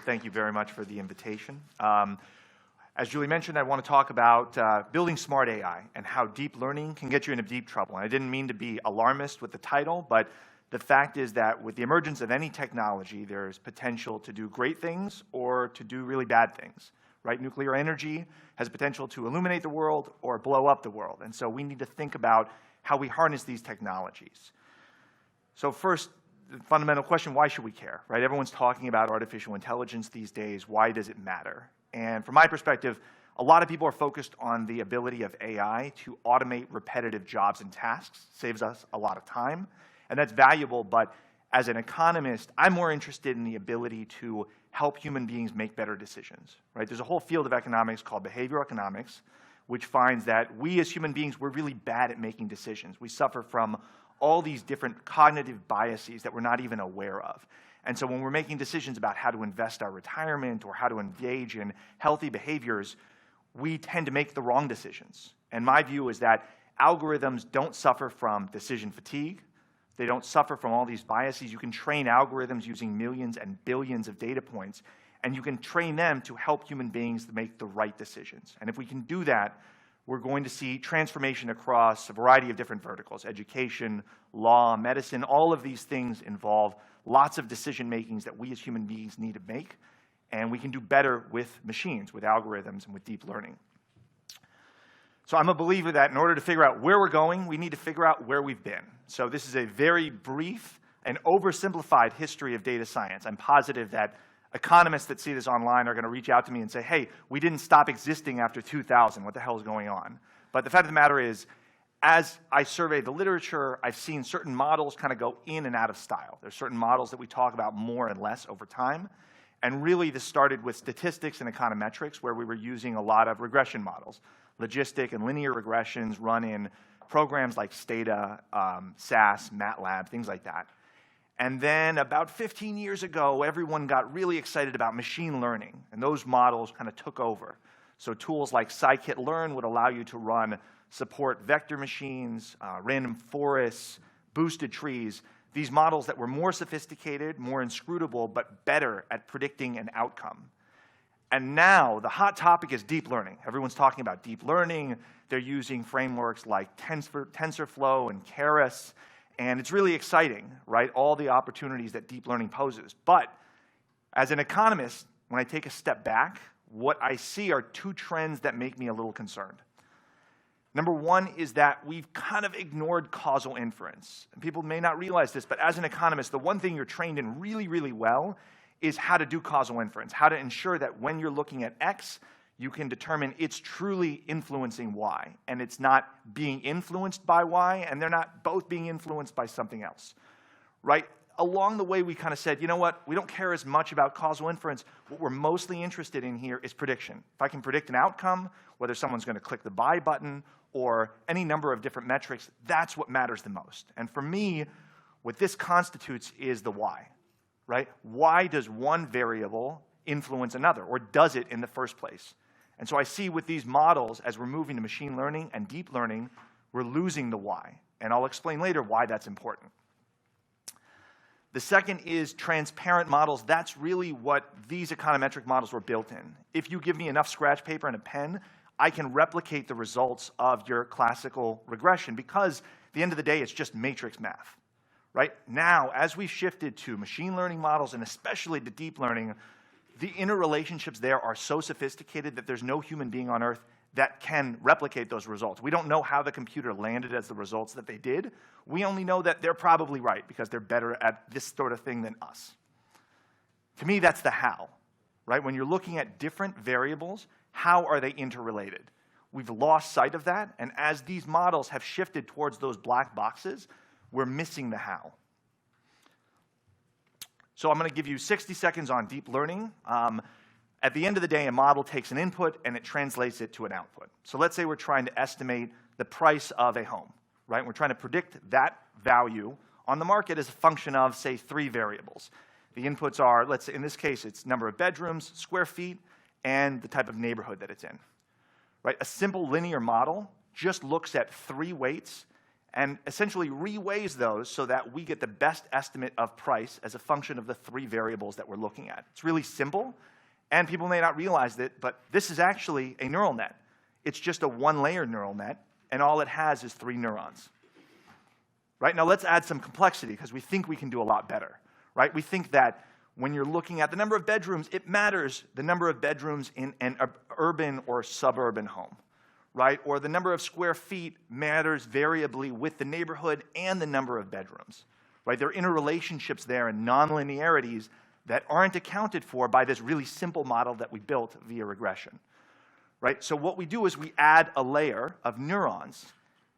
Thank you very much for the invitation. As Julie mentioned, I want to talk about building smart AI and how deep learning can get you into deep trouble. And I didn't mean to be alarmist with the title, but the fact is that with the emergence of any technology, there's potential to do great things or to do really bad things, right? Nuclear energy has potential to illuminate the world or blow up the world. And so we need to think about how we harness these technologies. So first, the fundamental question, why should we care, right? Everyone's talking about artificial intelligence these days. Why does it matter? And from my perspective, a lot of people are focused on the ability of AI to automate repetitive jobs and tasks, saves us a lot of time, and that's valuable, but as an economist, I'm more interested in the ability to help human beings make better decisions, right? There's a whole field of economics called behavioral economics, which finds that we as human beings, we're really bad at making decisions. We suffer from all these different cognitive biases that we're not even aware of. And so when we're making decisions about how to invest our retirement or how to engage in healthy behaviors, we tend to make the wrong decisions. And my view is that algorithms don't suffer from decision fatigue. They don't suffer from all these biases. You can train algorithms using millions and billions of data points, and you can train them to help human beings to make the right decisions. And if we can do that, we're going to see transformation across a variety of different verticals: education, law, medicine. All of these things involve lots of decision makings that we as human beings need to make, and we can do better with machines, with algorithms, and with deep learning. So I'm a believer that in order to figure out where we're going, we need to figure out where we've been. So this is a very brief and oversimplified history of data science. I'm positive that economists that see this online are going to reach out to me and say, hey, we didn't stop existing after 2000. What the hell is going on? But the fact of the matter is, as I survey the literature, I've seen certain models kind of go in and out of style. There's certain models that we talk about more and less over time. And really, this started with statistics and econometrics, where we were using a lot of regression models. Logistic and linear regressions run in programs like Stata, SAS, MATLAB, things like that. And then about 15 years ago, everyone got really excited about machine learning, and those models kind of took over. So tools like scikit-learn would allow you to support vector machines, random forests, boosted trees, these models that were more sophisticated, more inscrutable, but better at predicting an outcome. And now the hot topic is deep learning. Everyone's talking about deep learning. They're using frameworks like TensorFlow and Keras, and it's really exciting, right? All the opportunities that deep learning poses. But as an economist, when I take a step back, what I see are two trends that make me a little concerned. Number one is that we've kind of ignored causal inference. And people may not realize this, but as an economist, the one thing you're trained in really, really well is how to do causal inference, how to ensure that when you're looking at X, you can determine it's truly influencing Y, and it's not being influenced by Y, and they're not both being influenced by something else, right? Along the way, we kind of said, you know what, we don't care as much about causal inference. What we're mostly interested in here is prediction. If I can predict an outcome, whether someone's going to click the buy button or any number of different metrics, that's what matters the most. And for me, what this constitutes is the why, right? Why does one variable influence another, or does it in the first place? And so I see with these models, as we're moving to machine learning and deep learning, we're losing the why. And I'll explain later why that's important. The second is transparent models. That's really what these econometric models were built in. If you give me enough scratch paper and a pen, I can replicate the results of your classical regression, because at the end of the day, it's just matrix math, right? Now, as we've shifted to machine learning models, and especially to deep learning, the interrelationships there are so sophisticated that there's no human being on Earth that can replicate those results. We don't know how the computer landed as the results that they did. We only know that they're probably right because they're better at this sort of thing than us. To me, that's the how, right? When you're looking at different variables, how are they interrelated? We've lost sight of that, and as these models have shifted towards those black boxes, we're missing the how. So I'm going to give you 60 seconds on deep learning. At the end of the day, a model takes an input and it translates it to an output. So let's say we're trying to estimate the price of a home, right? We're trying to predict that value on the market as a function of, say, 3 variables. The inputs are, let's say in this case, it's number of bedrooms, square feet, and the type of neighborhood that it's in, right? A simple linear model just looks at 3 weights and essentially reweighs those so that we get the best estimate of price as a function of the 3 variables that we're looking at. It's really simple, and people may not realize it, but this is actually a neural net. It's just a 1-layer neural net, and all it has is 3 neurons. Right? Now let's add some complexity, because we think we can do a lot better. Right? We think that when you're looking at the number of bedrooms, it matters the number of bedrooms in an urban or suburban home. Right? Or the number of square feet matters variably with the neighborhood and the number of bedrooms. Right? There are interrelationships there and nonlinearities that aren't accounted for by this really simple model that we built via regression. Right? So what we do is we add a layer of neurons,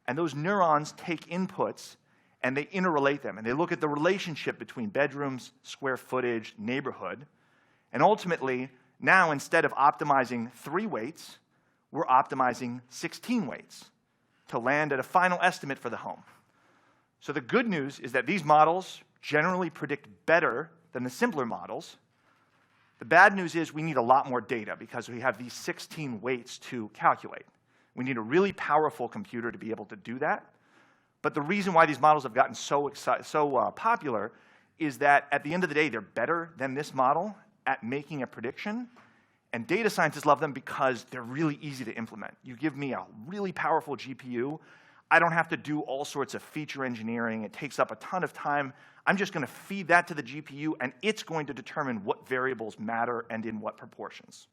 and those neurons take inputs and they interrelate them, and they look at the relationship between bedrooms, square footage, neighborhood, and ultimately, now instead of optimizing 3 weights, we're optimizing 16 weights to land at a final estimate for the home. So the good news is that these models generally predict better than the simpler models. The bad news is we need a lot more data because we have these 16 weights to calculate. We need a really powerful computer to be able to do that. But the reason why these models have gotten so popular is that at the end of the day, they're better than this model at making a prediction. And data scientists love them because they're really easy to implement. You give me a really powerful GPU, I don't have to do all sorts of feature engineering. It takes up a ton of time. I'm just going to feed that to the GPU, and it's going to determine what variables matter and in what proportions.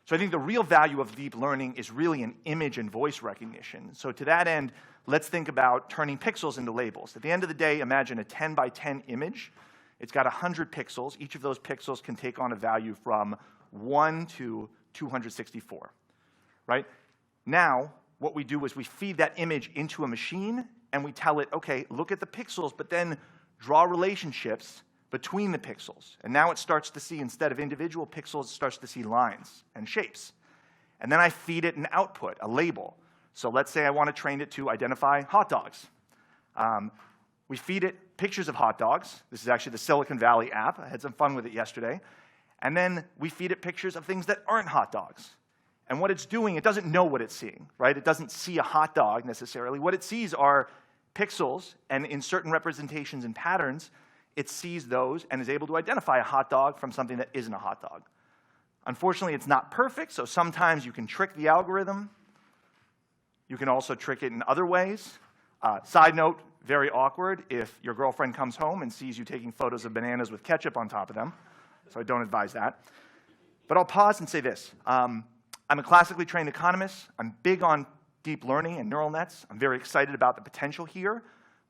So I think the real value of deep learning is really in image and voice recognition. So to that end, let's think about turning pixels into labels. At the end of the day, imagine a 10 by 10 image. It's got 100 pixels. Each of those pixels can take on a value from 1 to 264. Right? Now, what we do is we feed that image into a machine, and we tell it, okay, look at the pixels, but then draw relationships between the pixels. And now it starts to see, instead of individual pixels, it starts to see lines and shapes. And then I feed it an output, a label. So let's say I want to train it to identify hot dogs. We feed it pictures of hot dogs. This is actually the Silicon Valley app. I had some fun with it yesterday. And then we feed it pictures of things that aren't hot dogs. And what it's doing, it doesn't know what it's seeing, right? It doesn't see a hot dog necessarily. What it sees are pixels, and in certain representations and patterns, it sees those and is able to identify a hot dog from something that isn't a hot dog. Unfortunately, it's not perfect, so sometimes you can trick the algorithm. You can also trick it in other ways. Side note, very awkward if your girlfriend comes home and sees you taking photos of bananas with ketchup on top of them. So I don't advise that. But I'll pause and say this. I'm a classically trained economist. I'm big on deep learning and neural nets. I'm very excited about the potential here,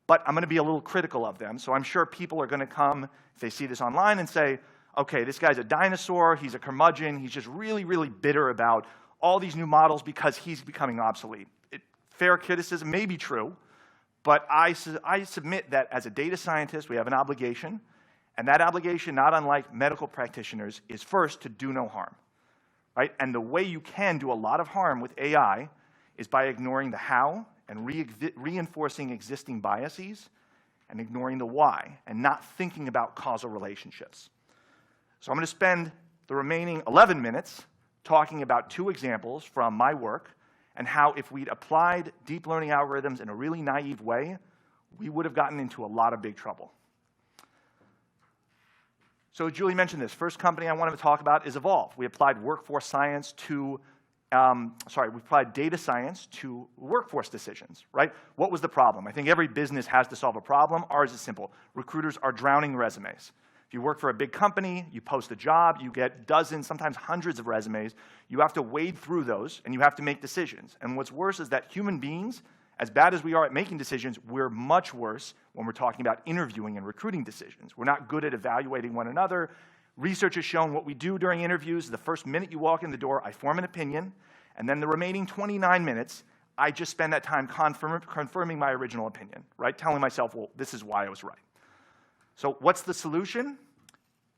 but I'm going to be a little critical of them. So I'm sure people are going to come, if they see this online, and say, okay, this guy's a dinosaur, he's a curmudgeon, he's just really, really bitter about all these new models because he's becoming obsolete. Fair criticism may be true, but I submit that as a data scientist, we have an obligation, and that obligation, not unlike medical practitioners, is first to do no harm. Right? And the way you can do a lot of harm with AI is by ignoring the how and reinforcing existing biases and ignoring the why and not thinking about causal relationships. So I'm going to spend the remaining 11 minutes talking about 2 examples from my work and how if we'd applied deep learning algorithms in a really naive way, we would have gotten into a lot of big trouble. So Julie mentioned this. First company I wanted to talk about is Evolve. We applied workforce science to, we applied data science to workforce decisions, right? What was the problem? I think every business has to solve a problem. Ours is simple. Recruiters are drowning resumes. If you work for a big company, you post a job, you get dozens, sometimes hundreds of resumes. You have to wade through those, and you have to make decisions. And what's worse is that human beings, as bad as we are at making decisions, we're much worse when we're talking about interviewing and recruiting decisions. We're not good at evaluating one another. Research has shown what we do during interviews, the first minute you walk in the door, I form an opinion, and then the remaining 29 minutes, I just spend that time confirming my original opinion, right? Telling myself, well, this is why I was right. So what's the solution?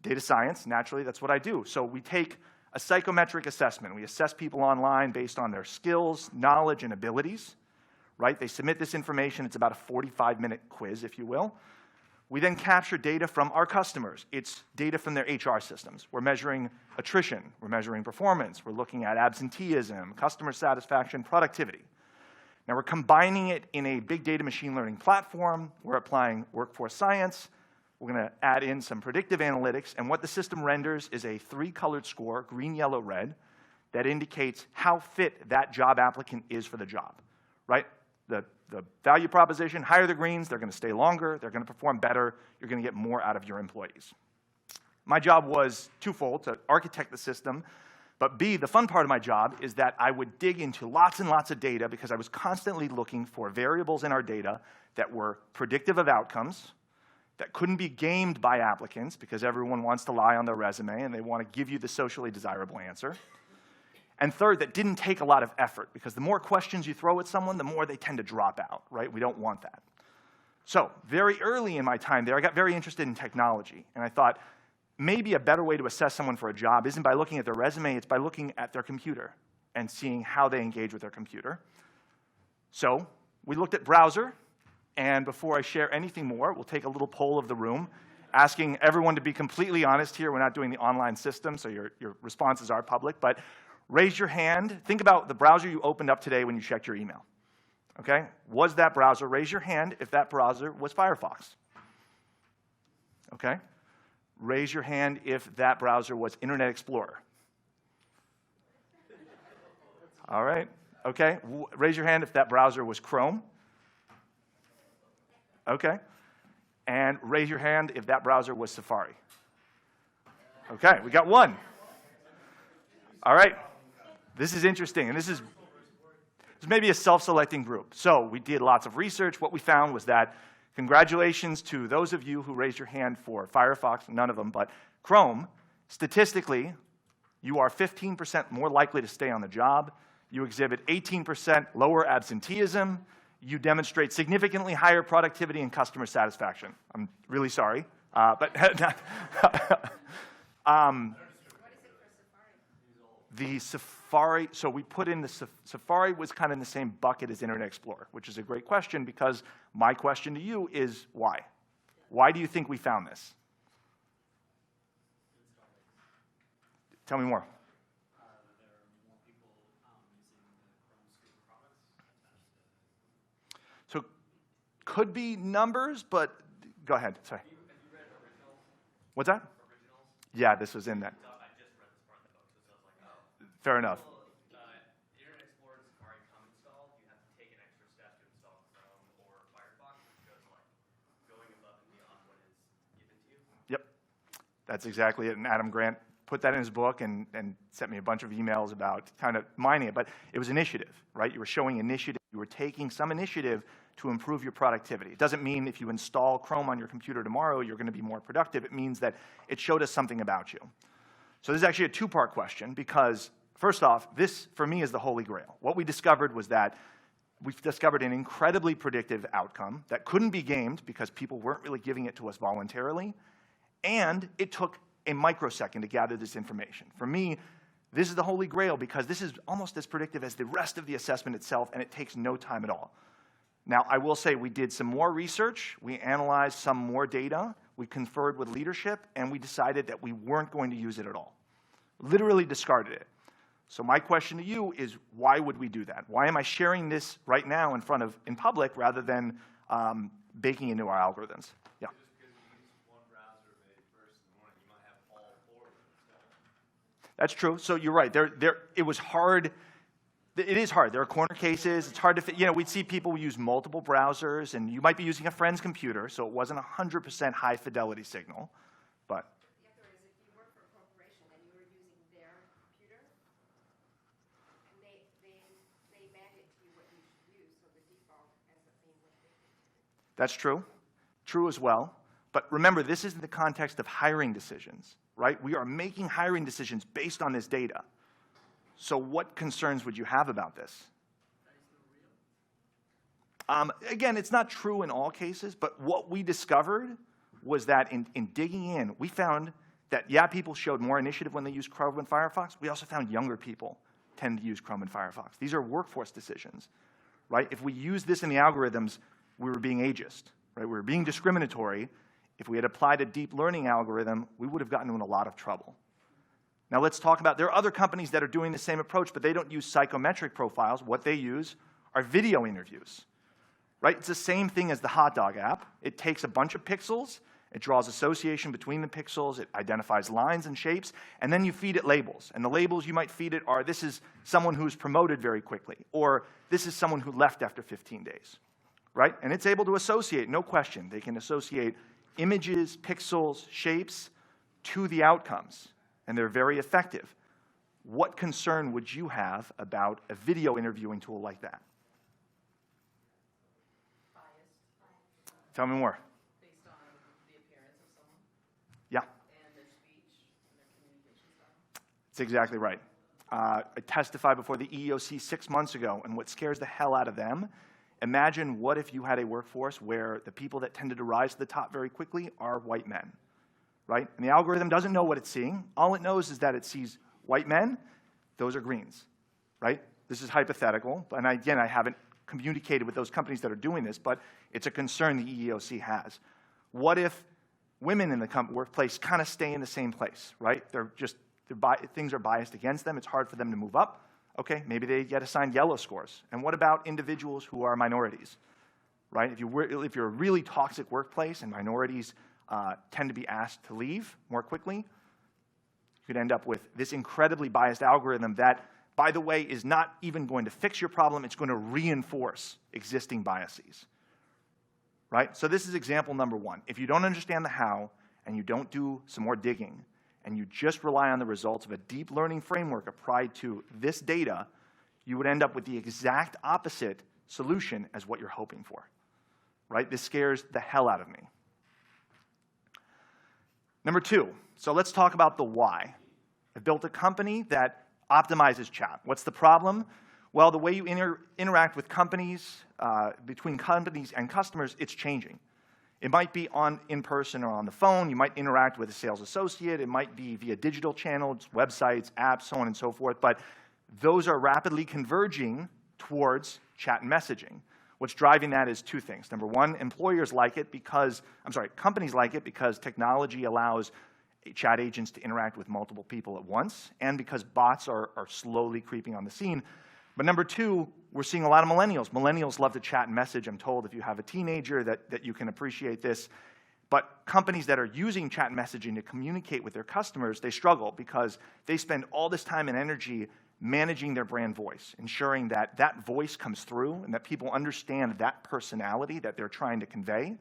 Data science, naturally, that's what I do. So we take a psychometric assessment. We assess people online based on their skills, knowledge, and abilities. Right? They submit this information. It's about a 45-minute quiz, if you will. We then capture data from our customers. It's data from their HR systems. We're measuring attrition. We're measuring performance. We're looking at absenteeism, customer satisfaction, productivity. Now we're combining it in a big data machine learning platform. We're applying workforce science. We're going to add in some predictive analytics, and what the system renders is a 3-colored score, green, yellow, red, that indicates how fit that job applicant is for the job, right? The value proposition, higher the greens, they're going to stay longer, they're going to perform better, you're going to get more out of your employees. My job was twofold, to architect the system, but B, the fun part of my job is that I would dig into lots and lots of data because I was constantly looking for variables in our data that were predictive of outcomes, that couldn't be gamed by applicants because everyone wants to lie on their resume and they want to give you the socially desirable answer. And third, that didn't take a lot of effort because the more questions you throw at someone, the more they tend to drop out, right? We don't want that. So very early in my time there, I got very interested in technology, and I thought maybe a better way to assess someone for a job isn't by looking at their resume, it's by looking at their computer and seeing how they engage with their computer. So we looked at browser, and before I share anything more, we'll take a little poll of the room, asking everyone to be completely honest here. We're not doing the online system, so your responses are public, but raise your hand. Think about the browser you opened up today when you checked your email. Okay? Was that browser? Raise your hand if that browser was Firefox. Okay? Raise your hand if that browser was Internet Explorer. All right. Okay. Raise your hand if that browser was Chrome. Okay. And raise your hand if that browser was Safari. Okay, we got one. All right. This is interesting, and this is maybe a self-selecting group. So we did lots of research. What we found was that congratulations to those of you who raised your hand for Firefox, none of them, but Chrome, statistically, you are 15% more likely to stay on the job. You exhibit 18% lower absenteeism. You demonstrate significantly higher productivity and customer satisfaction. I'm really sorry, but the Safari, so we put in the Safari was kind of in the same bucket as Internet Explorer, which is a great question because my question to you is why? Why do you think we found this? Tell me more. So could be numbers, but go ahead. Sorry. Have you read Originals? What's that? Originals? Yeah, this was in that. I just read this part of the book, so I was like, oh. Fair enough. Internet Explorer and Safari come installed. You have to take an extra step to install Chrome or Firefox, which goes like going above and beyond what is given to you. Yep, that's exactly it. And Adam Grant put that in his book and sent me a bunch of emails about kind of mining it. But it was initiative, right? You were showing initiative. You were taking some initiative to improve your productivity. It doesn't mean if you install Chrome on your computer tomorrow, you're going to be more productive. It means that it showed us something about you. So this is actually a two-part question because, first off, this, for me, is the holy grail. What we discovered was that we've discovered an incredibly predictive outcome that couldn't be gamed because people weren't really giving it to us voluntarily, and it took a microsecond to gather this information. For me, this is the holy grail because this is almost as predictive as the rest of the assessment itself, and it takes no time at all. Now, I will say we did some more research, we analyzed some more data, we conferred with leadership, and we decided that we weren't going to use it at all. Literally discarded it. So my question to you is, why would we do that? Why am I sharing this right now in public rather than baking into our algorithms? Yeah. Just because you use one browser maybe first in the morning, you might have all four of them instead. That's true. So you're right. It was hard. It is hard. There are corner cases. It's hard to fit. You know, we'd see people use multiple browsers, and you might be using a friend's computer, so it wasn't 100% high fidelity signal. But The other is if you work for a corporation and you were using their computer, and they mandate to you what you should use, so the default ends up being what they do. that's true. True as well. But remember, this is in the context of hiring decisions, right? We are making hiring decisions based on this data. So what concerns would you have about this? Again, it's not true in all cases, but what we discovered was that in digging in, we found that, yeah, people showed more initiative when they used Chrome and Firefox. We also found younger people tend to use Chrome and Firefox. These are workforce decisions, right? If we used this in the algorithms, we were being ageist, right? We were being discriminatory. If we had applied a deep learning algorithm, we would have gotten in a lot of trouble. Now let's talk about, there are other companies that are doing the same approach, but they don't use psychometric profiles. What they use are video interviews, right? It's the same thing as the hot dog app. It takes a bunch of pixels, it draws association between the pixels, it identifies lines and shapes, and then you feed it labels. And the labels you might feed it are, this is someone who's promoted very quickly, or this is someone who left after 15 days, right? And it's able to associate, no question. They can associate images, pixels, shapes to the outcomes, and they're very effective. What concern would you have about a video interviewing tool like that? Tell me more. Based on the appearance of someone Yeah, and their speech and their communication style. that's exactly right. I testified before the EEOC 6 months ago, and what scares the hell out of them, imagine what if you had a workforce where the people that tended to rise to the top very quickly are white men, right? And the algorithm doesn't know what it's seeing. All it knows is that it sees white men, those are greens, right? This is hypothetical, and again, I haven't communicated with those companies that are doing this, but it's a concern the EEOC has. What if women in the workplace kind of stay in the same place, right? Things are biased against them. It's hard for them to move up. Okay, maybe they get assigned yellow scores. And what about individuals who are minorities, right? If you're a really toxic workplace and minorities tend to be asked to leave more quickly, you could end up with this incredibly biased algorithm that, by the way, is not even going to fix your problem. It's going to reinforce existing biases, right? So this is example number one. If you don't understand the how and you don't do some more digging and you just rely on the results of a deep learning framework applied to this data, you would end up with the exact opposite solution as what you're hoping for, right? This scares the hell out of me. Number two, so let's talk about the why. I've built a company that optimizes chat. What's the problem? Well, the way you interact with companies, between companies and customers, it's changing. It might be in person or on the phone. You might interact with a sales associate. It might be via digital channels, websites, apps, so on and so forth. But those are rapidly converging towards chat and messaging. What's driving that is two things. Number one, companies like it because technology allows chat agents to interact with multiple people at once, and because bots are slowly creeping on the scene. But number two, we're seeing a lot of millennials. Millennials love to chat and message. I'm told if you have a teenager that you can appreciate this. But companies that are using chat and messaging to communicate with their customers, they struggle because they spend all this time and energy managing their brand voice, ensuring that that voice comes through and that people understand that personality that they're trying to convey.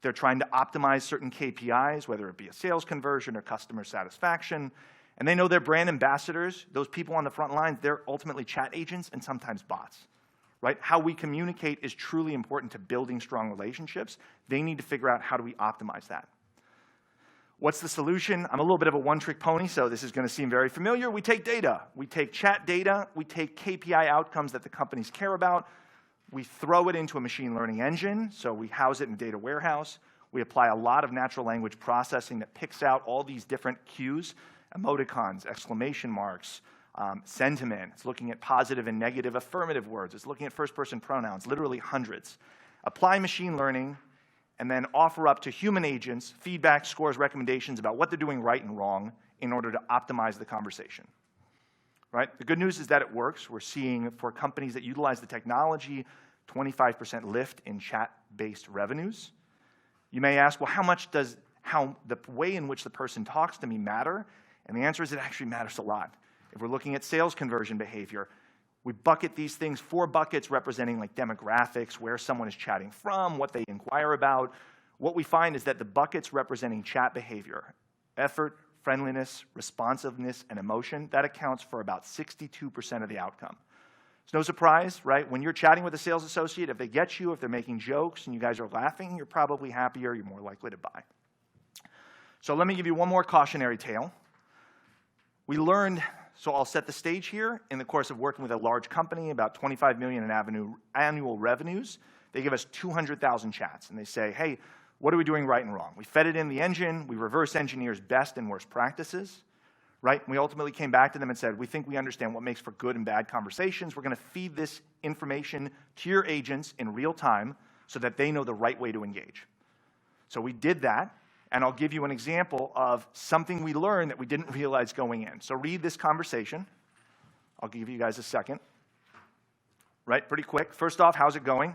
They're trying to optimize certain KPIs, whether it be a sales conversion or customer satisfaction. And they know their brand ambassadors, those people on the front lines, they're ultimately chat agents and sometimes bots, right? How we communicate is truly important to building strong relationships. They need to figure out how do we optimize that. What's the solution? I'm a little bit of a one-trick pony, so this is going to seem very familiar. We take data. We take chat data. We take KPI outcomes that the companies care about. We throw it into a machine learning engine, so we house it in data warehouse. We apply a lot of natural language processing that picks out all these different cues, emoticons, exclamation marks, sentiment. It's looking at positive and negative affirmative words. It's looking at first-person pronouns, literally hundreds. Apply machine learning, and then offer up to human agents feedback, scores, recommendations about what they're doing right and wrong in order to optimize the conversation. Right? The good news is that it works. We're seeing, for companies that utilize the technology, 25% lift in chat-based revenues. You may ask, well, how the way in which the person talks to me matter? And the answer is it actually matters a lot. If we're looking at sales conversion behavior, we bucket these things, 4 buckets representing like demographics, where someone is chatting from, what they inquire about. What we find is that the buckets representing chat behavior, effort, friendliness, responsiveness, and emotion, that accounts for about 62% of the outcome. It's no surprise, right? When you're chatting with a sales associate, if they get you, if they're making jokes and you guys are laughing, you're probably happier, you're more likely to buy. So let me give you one more cautionary tale. We learned, so I'll set the stage here, in the course of working with a large company, about 25 million in annual revenues, they give us 200,000 chats, and they say, hey, what are we doing right and wrong? We fed it in the engine, we reverse engineers best and worst practices, right? We ultimately came back to them and said, we think we understand what makes for good and bad conversations. We're going to feed this information to your agents in real time so that they know the right way to engage. So we did that, and I'll give you an example of something we learned that we didn't realize going in. So read this conversation. I'll give you guys a second. right? Pretty quick. First off, how's it going?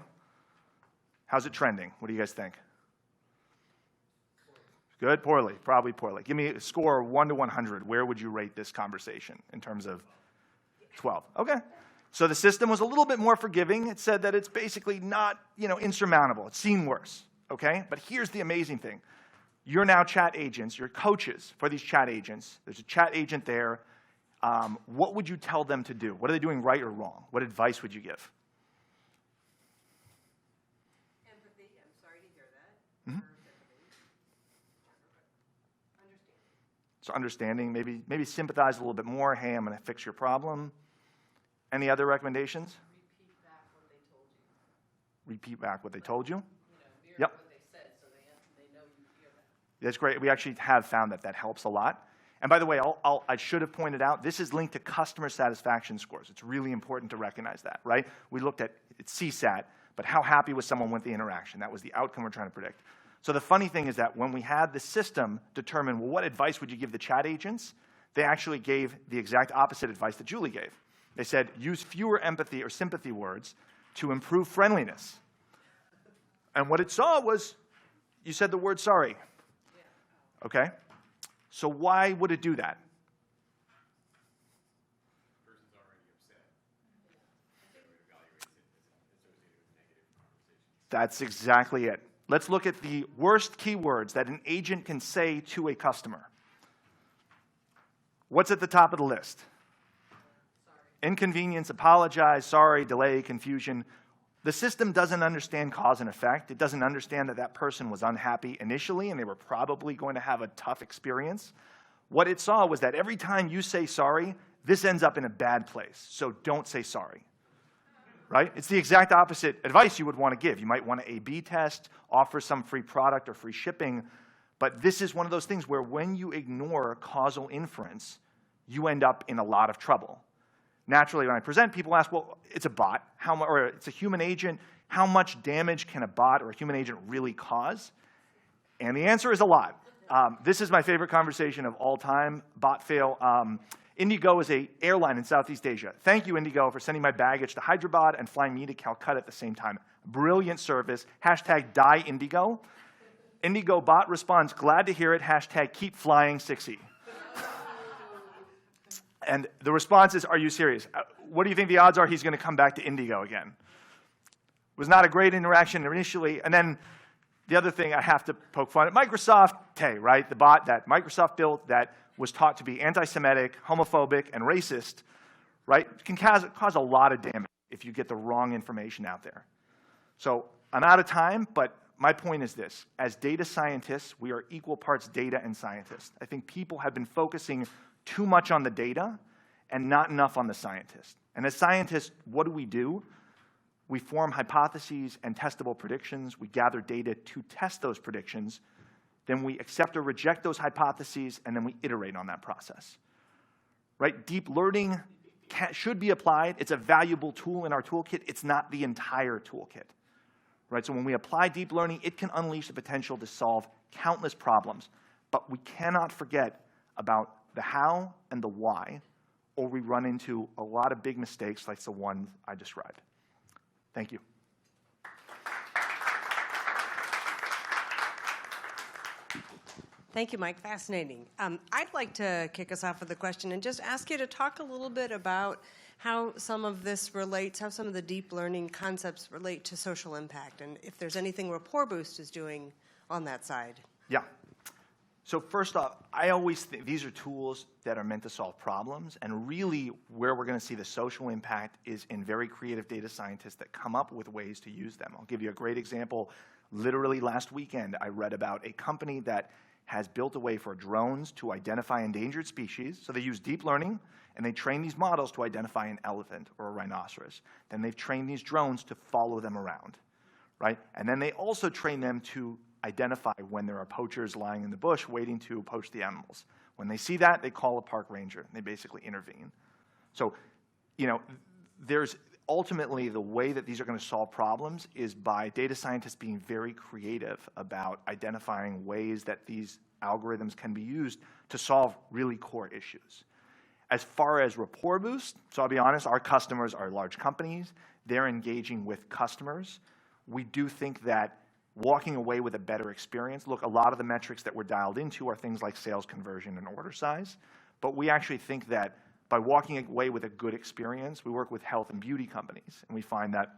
How's it trending? What do you guys think? Good? Poorly? Probably poorly. Give me a score of 1 to 100. Where would you rate this conversation in terms of 12? Okay. So the system was a little bit more forgiving. It said that it's basically not, insurmountable. It's seen worse, okay? But here's the amazing thing. You're now chat agents. You're coaches for these chat agents. There's a chat agent there. What would you tell them to do? What are they doing right or wrong? What advice would you give? Empathy, I'm sorry to hear that. Mhm. Or sympathy. Understanding. So understanding, maybe sympathize a little bit more. Hey, I'm going to fix your problem. Any other recommendations? Repeat back what they told you. Repeat back what they told you. Mirror Yep. what they said, so they know you hear that. That's great. We actually have found that helps a lot. And by the way, I should have pointed out, this is linked to customer satisfaction scores. It's really important to recognize that, right? We looked at CSAT, but how happy was someone with the interaction? That was the outcome we're trying to predict. So the funny thing is that when we had the system determine, well, what advice would you give the chat agents? They actually gave the exact opposite advice that Julie gave. They said, use fewer empathy or sympathy words to improve friendliness. And what it saw was, you said the word sorry. Okay? So why would it do that? Person's already upset. So it evaluates it as associated with negative conversations. That's exactly it. Let's look at the worst keywords that an agent can say to a customer. What's at the top of the list? Inconvenience, apologize, sorry, delay, confusion. The system doesn't understand cause and effect. It doesn't understand that that person was unhappy initially and they were probably going to have a tough experience. What it saw was that every time you say sorry, this ends up in a bad place. So don't say sorry. Right? It's the exact opposite advice you would want to give. You might want to A/B test, offer some free product or free shipping. But this is one of those things where when you ignore causal inference, you end up in a lot of trouble. Naturally, when I present, people ask, well, it's a bot, or it's a human agent. How much damage can a bot or a human agent really cause? And the answer is a lot. This is my favorite conversation of all time, bot fail. Indigo is an airline in Southeast Asia. Thank you, Indigo, for sending my baggage to Hyderabad and flying me to Calcutta at the same time. Brilliant service. Hashtag die Indigo. Indigo bot responds, glad to hear it. Hashtag keep flying 6E. And the response is, are you serious? What do you think the odds are he's going to come back to Indigo again? It was not a great interaction initially. And then the other thing I have to poke fun at, Microsoft, right? The bot that Microsoft built that was taught to be anti-Semitic, homophobic, and racist, right? Can cause a lot of damage if you get the wrong information out there. So I'm out of time, but my point is this. As data scientists, we are equal parts data and scientists. I think people have been focusing too much on the data and not enough on the scientist. And as scientists, what do? We form hypotheses and testable predictions. We gather data to test those predictions. Then we accept or reject those hypotheses, and then we iterate on that process. Right? Deep learning should be applied. It's a valuable tool in our toolkit. It's not the entire toolkit. Right? So when we apply deep learning, it can unleash the potential to solve countless problems. But we cannot forget about the how and the why, or we run into a lot of big mistakes like the one I described. Thank you. Thank you, Mike. Fascinating. I'd like to kick us off with a question and just ask you to talk a little bit about how some of this relates, how some of the deep learning concepts relate to social impact, and if there's anything Rapport Boost is doing on that side. Yeah. So first off, I always think these are tools that are meant to solve problems, and really where we're going to see the social impact is in very creative data scientists that come up with ways to use them. I'll give you a great example. Literally last weekend, I read about a company that has built a way for drones to identify endangered species. So they use deep learning, and they train these models to identify an elephant or a rhinoceros. Then they've trained these drones to follow them around, right? And then they also train them to identify when there are poachers lying in the bush waiting to poach the animals. When they see that, they call a park ranger. They basically intervene. So, there's ultimately the way that these are going to solve problems is by data scientists being very creative about identifying ways that these algorithms can be used to solve really core issues. As far as Rapport Boost, so I'll be honest, our customers are large companies. they're engaging with customers, we do think that walking away with a better experience, look, a lot of the metrics that we're dialed into are things like sales conversion and order size, but we actually think that by walking away with a good experience, we work with health and beauty companies, and we find that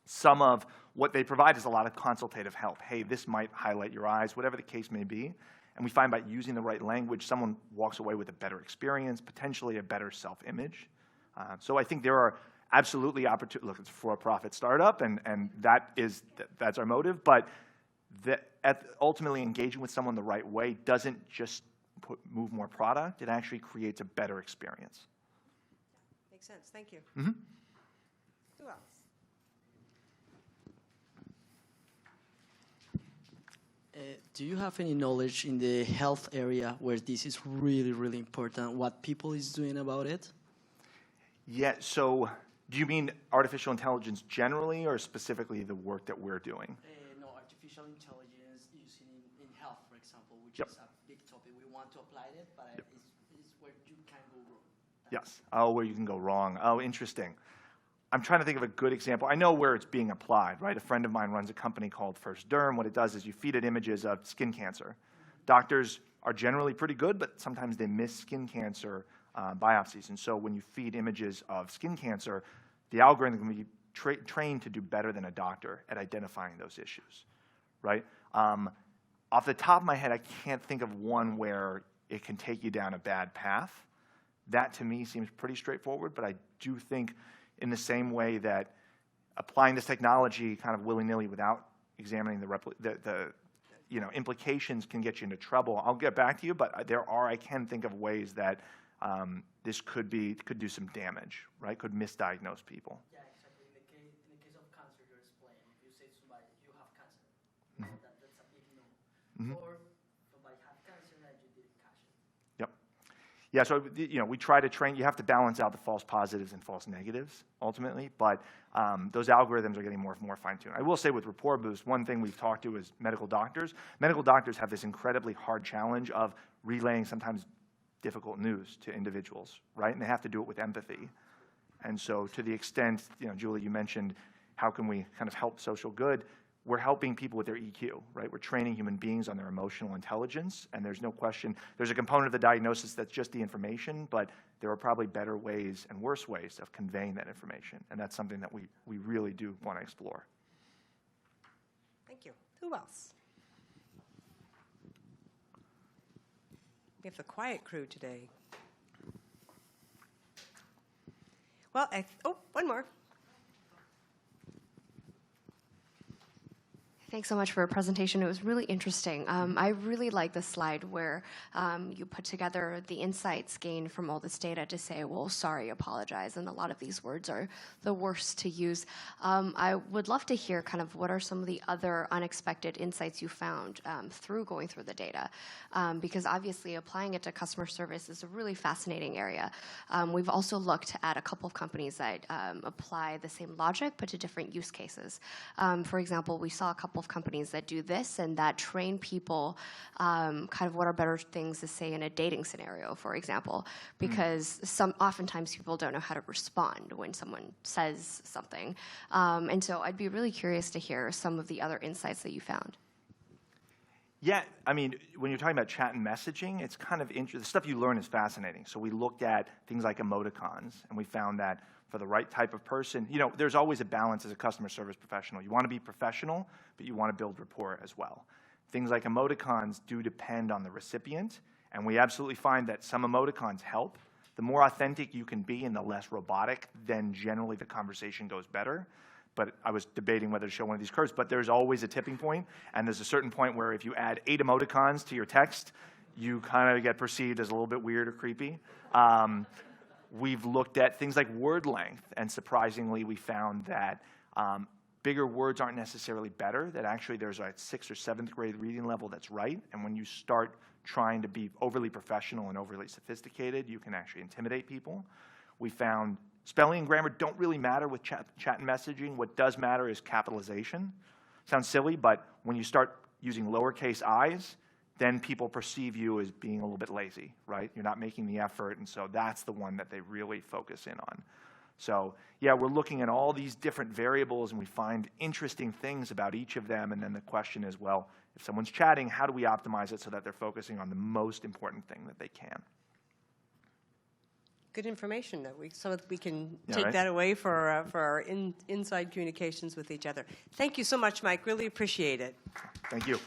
some of what they provide is a lot of consultative help. Hey, this might highlight your eyes, whatever the case may be. And we find by using the right language, someone walks away with a better experience, potentially a better self-image. So I think there are absolutely opportunities. Look, it's a for-profit startup, and that's our motive. But ultimately, engaging with someone the right way doesn't just move more product. It actually creates a better experience. Makes sense. Thank you. Mm-hmm. Who else? Do you have any knowledge in the health area where this is really, really important, what people is doing about it? Yeah, so do you mean artificial intelligence generally or specifically the work that we're doing? No, artificial intelligence using in health, for example, which Yep. is a big topic. We want to apply it, but it's where you can go wrong. Yes. Oh, where you can go wrong. Oh, interesting. I'm trying to think of a good example. I know where it's being applied, right? A friend of mine runs a company called First Derm. What it does is you feed it images of skin cancer. Doctors are generally pretty good, but sometimes they miss skin cancer biopsies. And so when you feed images of skin cancer, the algorithm can be trained to do better than a doctor at identifying those issues, right? Off the top of my head, I can't think of one where it can take you down a bad path. That, to me, seems pretty straightforward, but I do think in the same way that applying this technology kind of willy-nilly without examining the implications can get you into trouble. I'll get back to you, but I can think of ways that this could do some damage, right? Could misdiagnose people. Yeah, exactly. In the case of cancer, you're explaining. If you say to somebody, you have cancer, that's a big no. Mm-hmm. Or somebody had cancer and you didn't catch it. Yep. Yeah, so we try to train. You have to balance out the false positives and false negatives ultimately, but those algorithms are getting more and more fine-tuned. I will say with Rapport Boost, one thing we've talked to is medical doctors. Medical doctors have this incredibly hard challenge of relaying sometimes difficult news to individuals, right? And they have to do it with empathy. And so to the extent, Julie, you mentioned how can we kind of help social good, we're helping people with their EQ, right? We're training human beings on their emotional intelligence, and there's no question, there's a component of the diagnosis that's just the information, but there are probably better ways and worse ways of conveying that information, and that's something that we really do want to explore. Thank you. Who else? We have the quiet crew today. Well, one more. Thanks so much for your presentation. It was really interesting. I really like the slide where you put together the insights gained from all this data to say, well, sorry, apologize, and a lot of these words are the worst to use. I would love to hear kind of what are some of the other unexpected insights you found through going through the data, because obviously applying it to customer service is a really fascinating area. We've also looked at a couple of companies that apply the same logic but to different use cases. For example, we saw a couple of companies that do this and that train people kind of what are better things to say in a dating scenario, for example, because oftentimes people don't know how to respond when someone says something. And so I'd be really curious to hear some of the other insights that you found. Yeah, I mean, when you're talking about chat and messaging, it's kind of interesting. The stuff you learn is fascinating. So we looked at things like emoticons, and we found that for the right type of person, there's always a balance as a customer service professional. You want to be professional, but you want to build rapport as well. Things like emoticons do depend on the recipient, and we absolutely find that some emoticons help. The more authentic you can be and the less robotic, then generally the conversation goes better. But I was debating whether to show one of these curves, but there's always a tipping point, and there's a certain point where if you add 8 emoticons to your text, you kind of get perceived as a little bit weird or creepy. We've looked at things like word length, and surprisingly, we found that bigger words aren't necessarily better, that actually there's a 6th or 7th grade reading level that's right, and when you start trying to be overly professional and overly sophisticated, you can actually intimidate people. We found spelling and grammar don't really matter with chat and messaging. What does matter is capitalization. Sounds silly, but when you start using lowercase i's, then people perceive you as being a little bit lazy, right? You're not making the effort, and so that's the one that they really focus in on. So yeah, we're looking at all these different variables, and we find interesting things about each of them, and then the question is, well, if someone's chatting, how do we optimize it so that they're focusing on the most important thing that they can? Good information so that we can Yeah, take right? that away for our inside communications with each other. Thank you so much, Mike. Really appreciate it. Thank you.